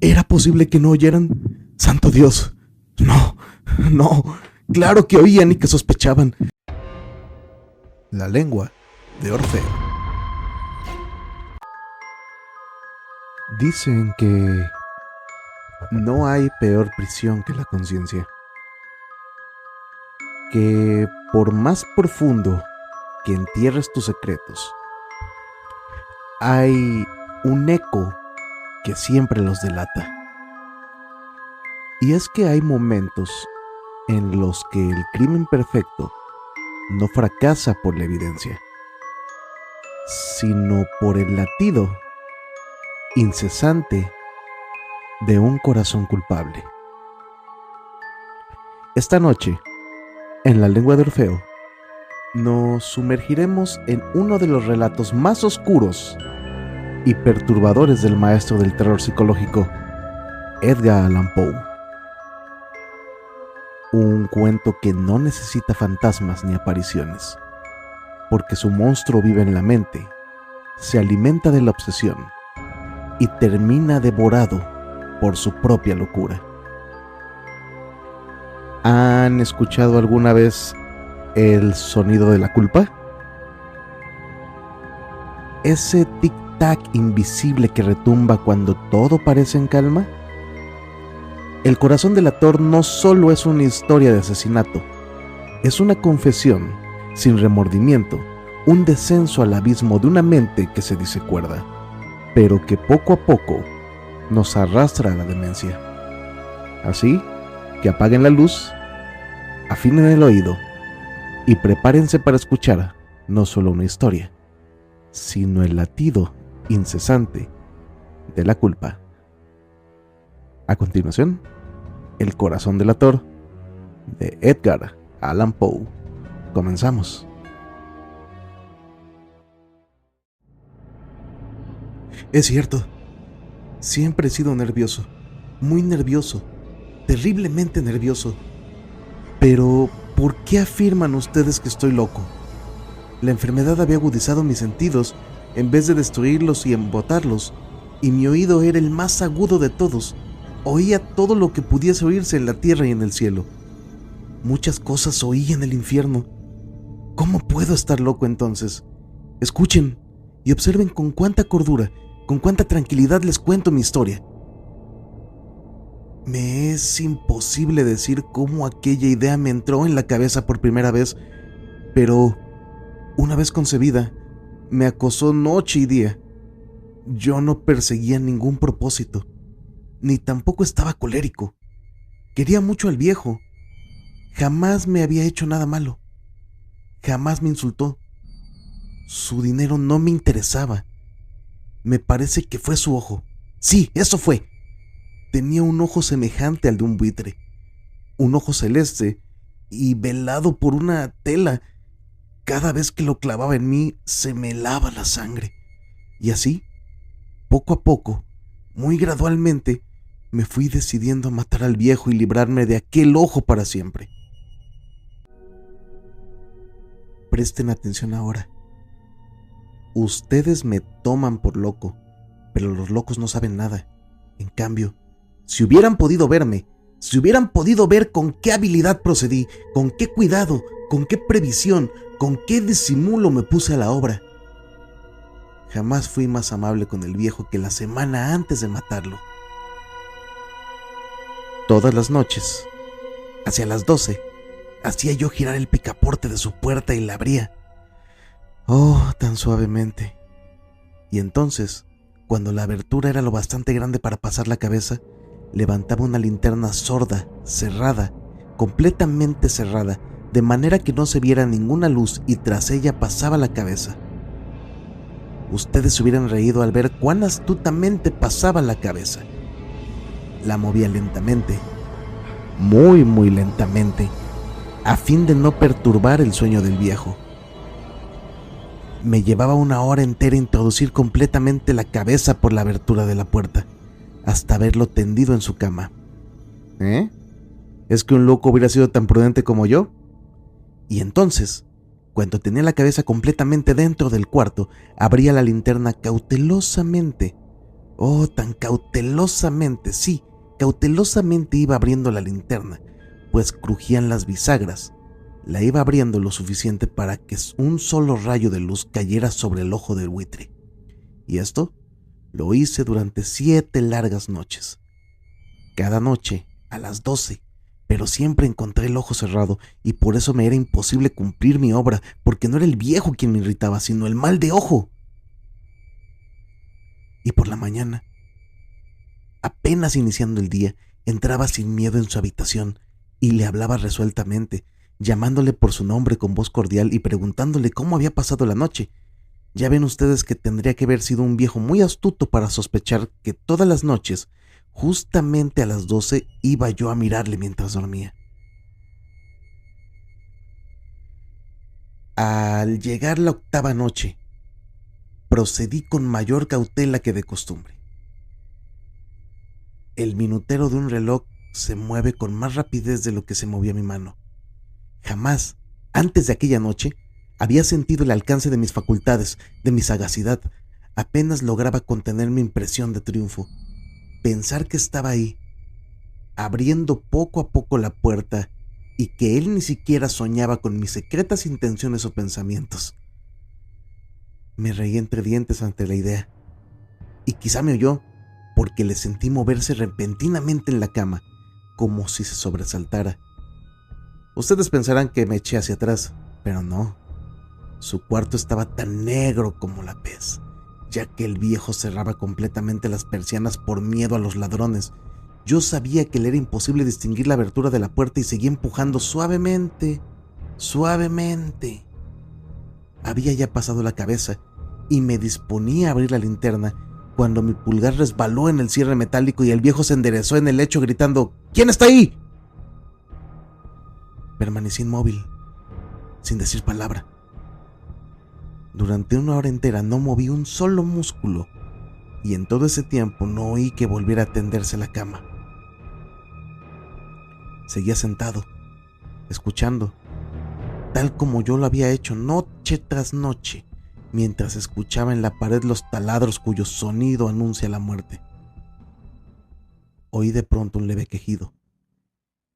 ¿Era posible que no oyeran? ¡Santo Dios! No, no, claro que oían y que sospechaban. La lengua de Orfeo. Dicen que no hay peor prisión que la conciencia. Que por más profundo que entierres tus secretos, hay un eco que siempre los delata. Y es que hay momentos en los que el crimen perfecto no fracasa por la evidencia, sino por el latido incesante de un corazón culpable. Esta noche, en La lengua de Orfeo, nos sumergiremos en uno de los relatos más oscuros y perturbadores del maestro del terror psicológico, Edgar Allan Poe. Un cuento que no necesita fantasmas ni apariciones, porque su monstruo vive en la mente, se alimenta de la obsesión y termina devorado por su propia locura. ¿Han escuchado alguna vez el sonido de la culpa? Ese tic-tac invisible que retumba cuando todo parece en calma. El corazón del actor no solo es una historia de asesinato, es una confesión sin remordimiento, un descenso al abismo de una mente que se dice cuerda, pero que poco a poco nos arrastra a la demencia. Así que apaguen la luz, afinen el oído y prepárense para escuchar no solo una historia, sino el latido incesante de la culpa. A continuación, El corazón del actor de Edgar Allan Poe. Comenzamos. Es cierto, siempre he sido nervioso, muy nervioso, terriblemente nervioso. Pero, ¿por qué afirman ustedes que estoy loco? La enfermedad había agudizado mis sentidos en vez de destruirlos y embotarlos, y mi oído era el más agudo de todos. Oía todo lo que pudiese oírse en la tierra y en el cielo. Muchas cosas oí en el infierno. ¿Cómo puedo estar loco entonces? Escuchen y observen con cuánta cordura, con cuánta tranquilidad les cuento mi historia. Me es imposible decir cómo aquella idea me entró en la cabeza por primera vez, pero una vez concebida, me acosó noche y día. Yo no perseguía ningún propósito, ni tampoco estaba colérico. Quería mucho al viejo. Jamás me había hecho nada malo. Jamás me insultó. Su dinero no me interesaba. Me parece que fue su ojo. Sí, eso fue. Tenía un ojo semejante al de un buitre. Un ojo celeste y velado por una tela. Cada vez que lo clavaba en mí, se me helaba la sangre. Y así, poco a poco, muy gradualmente, me fui decidiendo a matar al viejo y librarme de aquel ojo para siempre. Presten atención ahora. Ustedes me toman por loco, pero los locos no saben nada. En cambio, si hubieran podido verme, si hubieran podido ver con qué habilidad procedí, con qué cuidado, con qué previsión, con qué disimulo me puse a la obra. Jamás fui más amable con el viejo que la semana antes de matarlo. Todas las noches, hacia las 12, hacía yo girar el picaporte de su puerta y la abría. Oh, tan suavemente. Y entonces, cuando la abertura era lo bastante grande para pasar la cabeza, levantaba una linterna sorda, cerrada, completamente cerrada, de manera que no se viera ninguna luz, y tras ella pasaba la cabeza. Ustedes se hubieran reído al ver cuán astutamente pasaba la cabeza. La movía lentamente, muy lentamente, a fin de no perturbar el sueño del viejo. Me llevaba una hora entera introducir completamente la cabeza por la abertura de la puerta, hasta verlo tendido en su cama. ¿Eh? ¿Es que un loco hubiera sido tan prudente como yo? Y entonces, cuando tenía la cabeza completamente dentro del cuarto, abría la linterna cautelosamente, Oh, tan cautelosamente, sí, cautelosamente iba abriendo la linterna, pues crujían las bisagras. La iba abriendo lo suficiente para que un solo rayo de luz cayera sobre el ojo del buitre. Y esto lo hice durante 7 largas noches. Cada noche, a las 12, pero siempre encontré el ojo cerrado y por eso me era imposible cumplir mi obra, porque no era el viejo quien me irritaba, sino el mal de ojo. Y por la mañana, apenas iniciando el día, entraba sin miedo en su habitación y le hablaba resueltamente, llamándole por su nombre con voz cordial y preguntándole cómo había pasado la noche. Ya ven ustedes que tendría que haber sido un viejo muy astuto para sospechar que todas las noches, justamente a las 12, iba yo a mirarle mientras dormía. Al llegar la 8ª noche, procedí con mayor cautela que de costumbre. El minutero de un reloj se mueve con más rapidez de lo que se movía mi mano. Jamás, antes de aquella noche, había sentido el alcance de mis facultades, de mi sagacidad. Apenas lograba contener mi impresión de triunfo. Pensar que estaba ahí, abriendo poco a poco la puerta, y que él ni siquiera soñaba con mis secretas intenciones o pensamientos. Me reí entre dientes ante la idea, y quizá me oyó, porque le sentí moverse repentinamente en la cama, como si se sobresaltara. Ustedes pensarán que me eché hacia atrás, pero no. Su cuarto estaba tan negro como la pez, ya que el viejo cerraba completamente las persianas por miedo a los ladrones. Yo sabía que le era imposible distinguir la abertura de la puerta y seguí empujando suavemente, suavemente. Había ya pasado la cabeza y me disponía a abrir la linterna cuando mi pulgar resbaló en el cierre metálico y el viejo se enderezó en el lecho gritando: «¿Quién está ahí?». Permanecí inmóvil, sin decir palabra. Durante 1 hora entera no moví un solo músculo y en todo ese tiempo no oí que volviera a tenderse la cama. Seguía sentado, escuchando, tal como yo lo había hecho noche tras noche, mientras escuchaba en la pared los taladros cuyo sonido anuncia la muerte. Oí de pronto un leve quejido,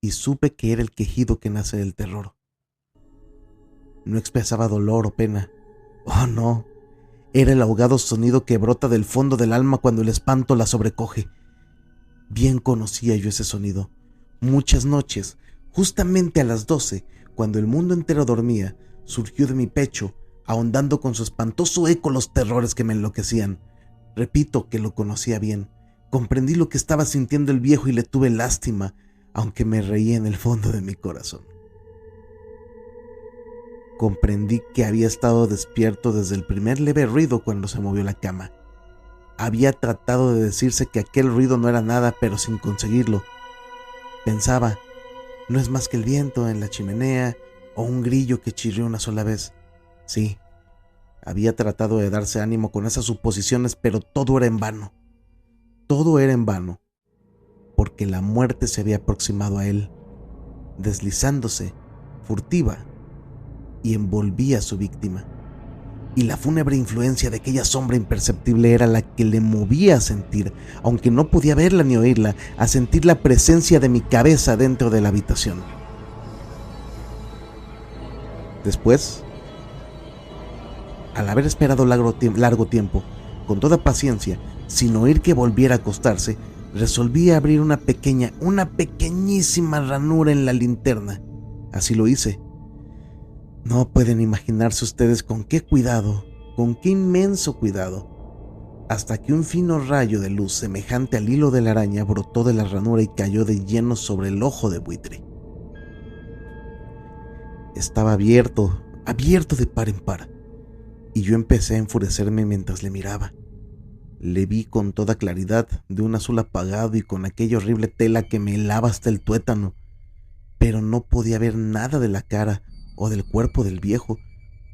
y supe que era el quejido que nace del terror. No expresaba dolor o pena. Oh, no. Era el ahogado sonido que brota del fondo del alma cuando el espanto la sobrecoge. Bien conocía yo ese sonido. Muchas noches, justamente a las 12, cuando el mundo entero dormía, surgió de mi pecho, ahondando con su espantoso eco los terrores que me enloquecían. Repito que lo conocía bien. Comprendí lo que estaba sintiendo el viejo y le tuve lástima, aunque me reía en el fondo de mi corazón. Comprendí que había estado despierto desde el primer leve ruido cuando se movió la cama. Había tratado de decirse que aquel ruido no era nada, pero sin conseguirlo. Pensaba, no es más que el viento en la chimenea o un grillo que chirrió una sola vez. Sí, había tratado de darse ánimo con esas suposiciones, pero todo era en vano. Todo era en vano, porque la muerte se había aproximado a él, deslizándose, furtiva, y envolvía a su víctima. Y la fúnebre influencia de aquella sombra imperceptible era la que le movía a sentir, aunque no podía verla ni oírla, a sentir la presencia de mi cabeza dentro de la habitación. Después, al haber esperado largo tiempo, con toda paciencia, sin oír que volviera a acostarse, resolví abrir una pequeñísima ranura en la linterna. Así lo hice. No pueden imaginarse ustedes con qué cuidado, con qué inmenso cuidado, hasta que un fino rayo de luz semejante al hilo de la araña brotó de la ranura y cayó de lleno sobre el ojo de buitre. Estaba abierto de par en par, y yo empecé a enfurecerme mientras le miraba. Le vi con toda claridad, de un azul apagado y con aquella horrible tela que me helaba hasta el tuétano, pero no podía ver nada de la cara o del cuerpo del viejo,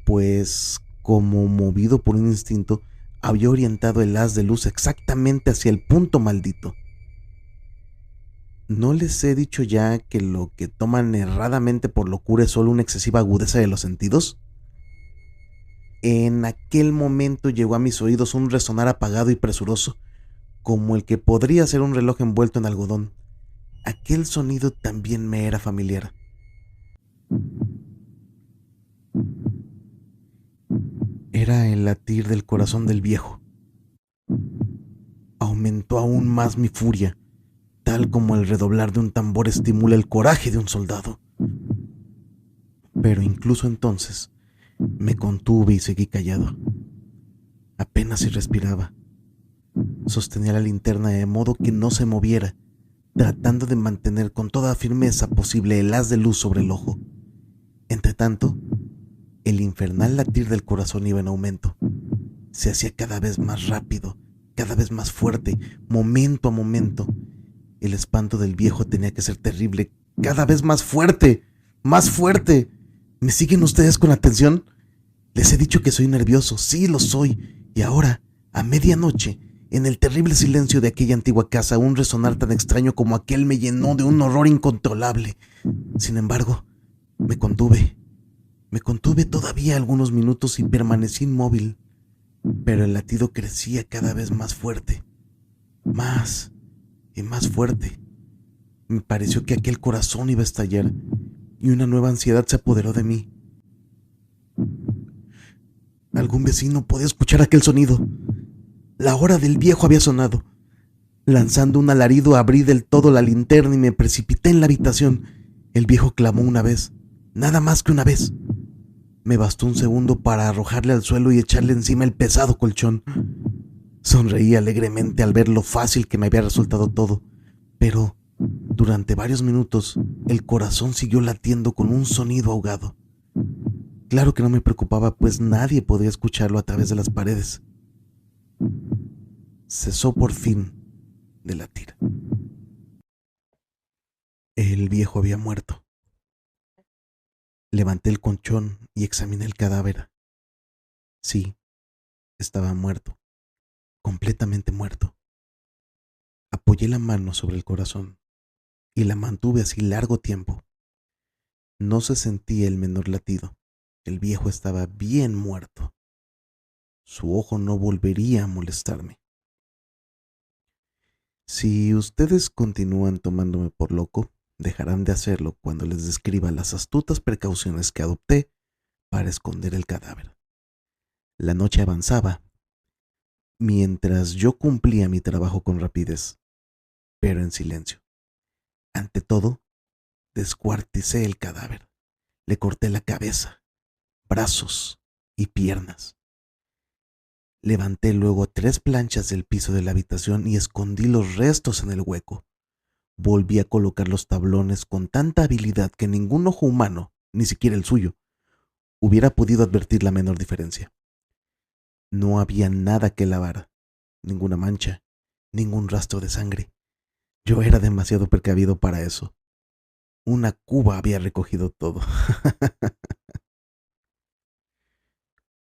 pues, como movido por un instinto, había orientado el haz de luz exactamente hacia el punto maldito. ¿No les he dicho ya que lo que toman erradamente por locura es solo una excesiva agudeza de los sentidos? En aquel momento llegó a mis oídos un resonar apagado y presuroso, como el que podría ser un reloj envuelto en algodón. Aquel sonido también me era familiar. Era el latir del corazón del viejo. Aumentó aún más mi furia, tal como el redoblar de un tambor estimula el coraje de un soldado. Pero incluso entonces me contuve y seguí callado. Apenas si respiraba. Sostenía la linterna de modo que no se moviera, tratando de mantener con toda firmeza posible el haz de luz sobre el ojo. Entretanto, el infernal latir del corazón iba en aumento. Se hacía cada vez más rápido, cada vez más fuerte, momento a momento. El espanto del viejo tenía que ser terrible, cada vez más fuerte, más fuerte. ¿Me siguen ustedes con atención? Les he dicho que soy nervioso, sí lo soy, y ahora, a medianoche, en el terrible silencio de aquella antigua casa, un resonar tan extraño como aquel me llenó de un horror incontrolable. Sin embargo, me contuve todavía algunos minutos y permanecí inmóvil, pero el latido crecía cada vez más fuerte, más y más fuerte. Me pareció que aquel corazón iba a estallar y una nueva ansiedad se apoderó de mí. Algún vecino podía escuchar aquel sonido. La hora del viejo había sonado. Lanzando un alarido, abrí del todo la linterna y me precipité en la habitación. El viejo clamó una vez, nada más que una vez. Me bastó un segundo para arrojarle al suelo y echarle encima el pesado colchón. Sonreí alegremente al ver lo fácil que me había resultado todo, pero durante varios minutos el corazón siguió latiendo con un sonido ahogado. Claro que no me preocupaba, pues nadie podía escucharlo a través de las paredes. Cesó por fin de latir. El viejo había muerto. Levanté el colchón y examiné el cadáver. Sí, estaba muerto, completamente muerto. Apoyé la mano sobre el corazón y la mantuve así largo tiempo. No se sentía el menor latido. El viejo estaba bien muerto. Su ojo no volvería a molestarme. Si ustedes continúan tomándome por loco, dejarán de hacerlo cuando les describa las astutas precauciones que adopté para esconder el cadáver. La noche avanzaba, mientras yo cumplía mi trabajo con rapidez, pero en silencio. Ante todo, descuarticé el cadáver. Le corté la cabeza, brazos y piernas. Levanté luego 3 planchas del piso de la habitación y escondí los restos en el hueco. Volví a colocar los tablones con tanta habilidad que ningún ojo humano, ni siquiera el suyo, hubiera podido advertir la menor diferencia. No había nada que lavar, ninguna mancha, ningún rastro de sangre. Yo era demasiado precavido para eso. Una cuba había recogido todo.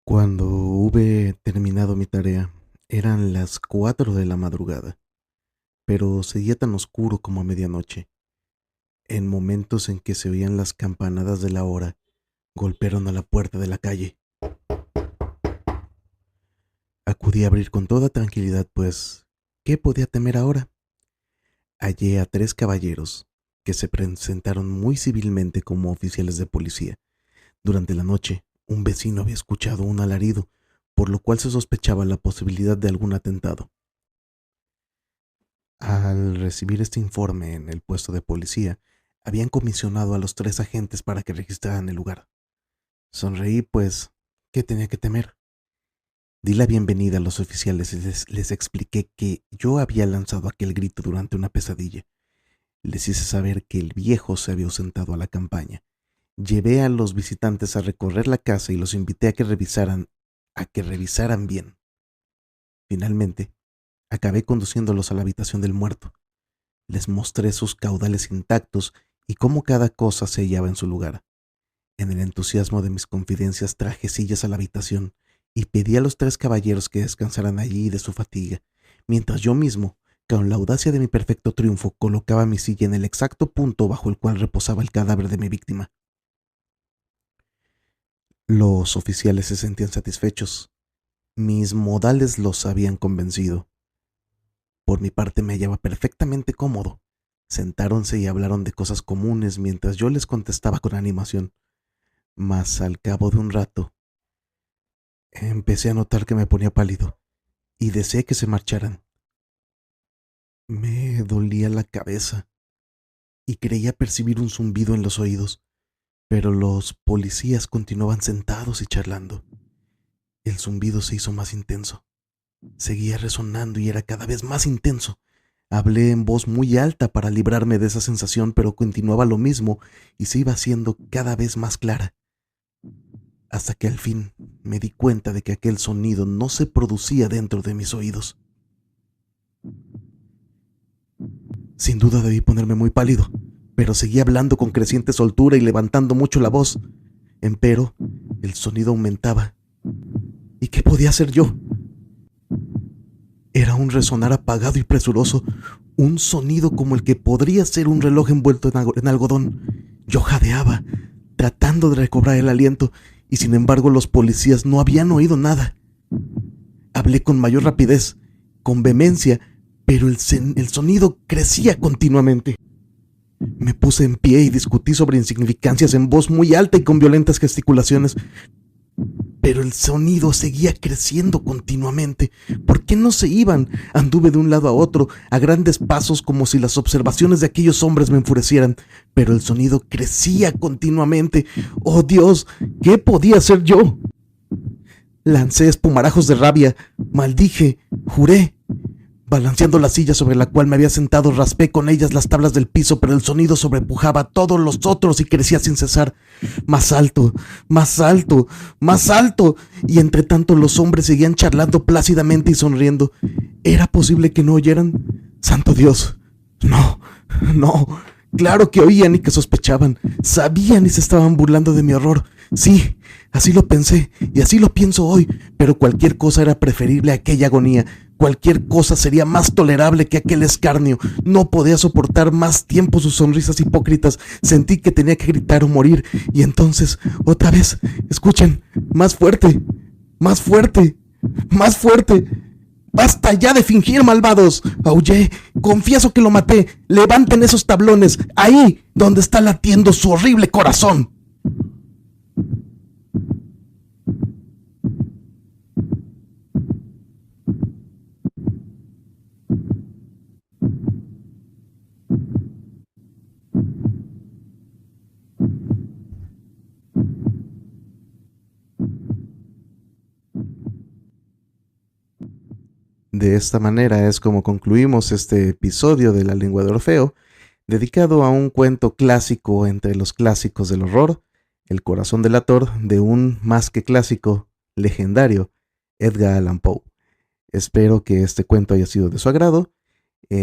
Cuando hube terminado mi tarea, eran las 4 de la madrugada, pero seguía tan oscuro como a medianoche. En momentos en que se oían las campanadas de la hora, golpearon a la puerta de la calle. Acudí a abrir con toda tranquilidad, pues, ¿qué podía temer ahora? Hallé a 3 caballeros que se presentaron muy civilmente como oficiales de policía. Durante la noche, un vecino había escuchado un alarido, por lo cual se sospechaba la posibilidad de algún atentado. Al recibir este informe en el puesto de policía, habían comisionado a los 3 agentes para que registraran el lugar. Sonreí, pues, ¿qué tenía que temer? Di la bienvenida a los oficiales y les expliqué que yo había lanzado aquel grito durante una pesadilla. Les hice saber que el viejo se había ausentado a la campaña. Llevé a los visitantes a recorrer la casa y los invité a que revisaran bien. Finalmente, acabé conduciéndolos a la habitación del muerto. Les mostré sus caudales intactos y cómo cada cosa se hallaba en su lugar. En el entusiasmo de mis confidencias traje sillas a la habitación y pedí a los 3 caballeros que descansaran allí de su fatiga, mientras yo mismo, con la audacia de mi perfecto triunfo, colocaba mi silla en el exacto punto bajo el cual reposaba el cadáver de mi víctima. Los oficiales se sentían satisfechos. Mis modales los habían convencido. Por mi parte me hallaba perfectamente cómodo. Sentáronse y hablaron de cosas comunes mientras yo les contestaba con animación. Mas al cabo de un rato, empecé a notar que me ponía pálido y deseé que se marcharan. Me dolía la cabeza y creía percibir un zumbido en los oídos, pero los policías continuaban sentados y charlando. El zumbido se hizo más intenso. Seguía resonando y era cada vez más intenso. Hablé en voz muy alta para librarme de esa sensación, pero continuaba lo mismo y se iba haciendo cada vez más clara. Hasta que al fin me di cuenta de que aquel sonido no se producía dentro de mis oídos. Sin duda debí ponerme muy pálido, pero seguí hablando con creciente soltura y levantando mucho la voz. Empero, el sonido aumentaba. ¿Y qué podía hacer yo? Era un resonar apagado y presuroso, un sonido como el que podría ser un reloj envuelto en algodón. Yo jadeaba, tratando de recobrar el aliento, y sin embargo los policías no habían oído nada. Hablé con mayor rapidez, con vehemencia, pero el sonido crecía continuamente. Me puse en pie y discutí sobre insignificancias en voz muy alta y con violentas gesticulaciones. Pero el sonido seguía creciendo continuamente. ¿Por qué no se iban? Anduve de un lado a otro, a grandes pasos, como si las observaciones de aquellos hombres me enfurecieran. Pero el sonido crecía continuamente. ¡Oh, Dios! ¿Qué podía hacer yo? Lancé espumarajos de rabia, maldije, juré. Balanceando la silla sobre la cual me había sentado, raspé con ellas las tablas del piso, pero el sonido sobrepujaba a todos los otros y crecía sin cesar. Más alto, más alto, más alto. Y entre tanto los hombres seguían charlando plácidamente y sonriendo. ¿Era posible que no oyeran? ¡Santo Dios! No, no. Claro que oían y que sospechaban. Sabían y se estaban burlando de mi horror. Sí, así lo pensé y así lo pienso hoy, pero cualquier cosa era preferible a aquella agonía. Cualquier cosa sería más tolerable que aquel escarnio. No podía soportar más tiempo sus sonrisas hipócritas. Sentí que tenía que gritar o morir. Y entonces, otra vez, escuchen, más fuerte, más fuerte, más fuerte. ¡Basta ya de fingir, malvados! Aullé. Confieso que lo maté. Levanten esos tablones. Ahí, donde está latiendo su horrible corazón. De esta manera es como concluimos este episodio de La Lengua de Orfeo, dedicado a un cuento clásico entre los clásicos del horror, El corazón delator, de un más que clásico, legendario, Edgar Allan Poe. Espero que este cuento haya sido de su agrado.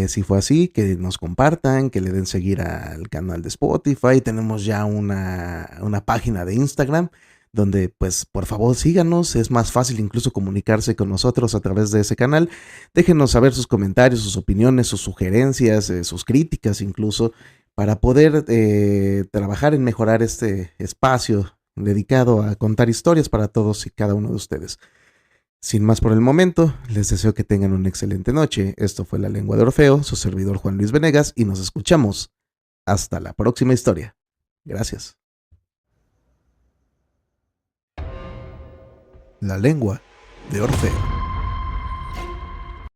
Si fue así, que nos compartan, que le den seguir al canal de Spotify. Tenemos ya una página de Instagram donde, pues, por favor síganos. Es más fácil incluso comunicarse con nosotros a través de ese canal. Déjenos saber sus comentarios, sus opiniones, sus sugerencias, sus críticas incluso, para poder trabajar en mejorar este espacio dedicado a contar historias para todos y cada uno de ustedes. Sin más por el momento, les deseo que tengan una excelente noche. Esto fue La Lengua de Orfeo, su servidor Juan Luis Venegas, y nos escuchamos hasta la próxima historia. Gracias. La Lengua de Orfeo.